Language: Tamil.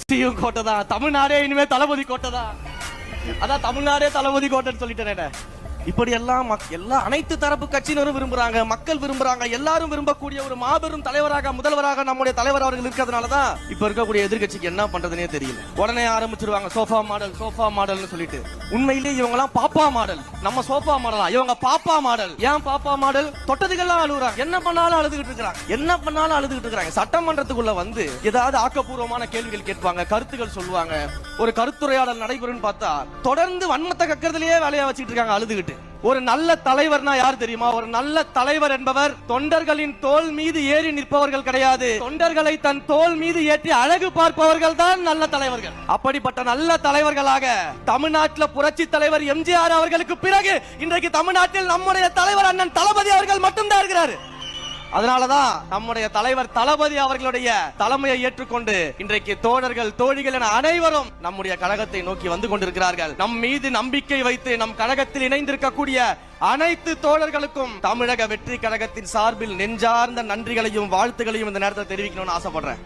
ஸ்டீவ் கோட்டை தான். தமிழ்நாடே இனிமே தளபதி கோட்டை தான். அதான் தமிழ்நாடே தளபதி கோட்டைன்னு சொல்லிட்டேன். இப்படி எல்லாம் எல்லா அனைத்து தரப்பு கட்சியினரும் விரும்புறாங்க, மக்கள் விரும்புறாங்க, எல்லாரும் விரும்பக்கூடிய ஒரு மாபெரும் தலைவராக முதல்வராக நம்முடைய தலைவர் அவர்கள் இருக்கிறதுனாலதான் இப்ப இருக்கக்கூடிய எதிர்கட்சிக்கு என்ன பண்றதுனே தெரியல. உடனே ஆரம்பிச்சிருவாங்க சோஃபா மாடல் சொல்லிட்டு. உண்மையிலேயே இவங்க எல்லாம் பாப்பா மாடல். நம்ம சோஃபா மாடலா, இவங்க பாப்பா மாடல். ஏன் பாப்பா மாடல்? தொட்டதுக்கெல்லாம் அழுகுறாங்க, என்ன பண்ணாலும் அழுதுகிட்டு இருக்காங்க. சட்டமன்றத்துக்குள்ள வந்து ஏதாவது ஆக்கப்பூர்வமான கேள்விகள் கேட்பாங்க, கருத்துக்கள் சொல்லுவாங்க, ஒரு கருத்துரையாடல் நடைபெறும் பார்த்தா தொடர்ந்து வன்மத்தை கக்கிறதுலயே வேலையா வச்சுட்டு இருக்காங்க அழுதுகிட்டு. ஒரு நல்ல தலைவர்னா யார் தெரியுமா? ஒரு நல்ல தலைவர் என்பவர் தொண்டர்களின் தோள் மீது ஏறி நிற்பவர்கள் கிடையாது, தொண்டர்களை தன் தோள் மீது ஏற்றி அழகு பார்ப்பவர்கள் தான் நல்ல தலைவர்கள். அப்படிப்பட்ட நல்ல தலைவர்களாக தமிழ்நாட்டில் புரட்சி தலைவர் எம்ஜிஆர் அவர்களுக்கு பிறகு இன்றைக்கு தமிழ்நாட்டில் நம்முடைய தலைவர் அண்ணன் தளபதி அவர்கள் மட்டும்தான் இருக்கிறார். அதனாலதான் நம்முடைய தலைவர் தளபதி அவர்களுடைய தலைமையை ஏற்றுக்கொண்டு இன்றைக்கு தோழர்கள் தோழிகள் என அனைவரும் நம்முடைய கழகத்தை நோக்கி வந்து கொண்டிருக்கிறார்கள். நம் மீது நம்பிக்கை வைத்து நம் கழகத்தில் இணைந்திருக்கக்கூடிய அனைத்து தோழர்களுக்கும் தமிழக வெற்றி கழகத்தின் சார்பில் நெஞ்சார்ந்த நன்றிகளையும் வாழ்த்துகளையும் இந்த நேரத்தில் தெரிவிக்கணும்னு ஆசைப்படுறேன்.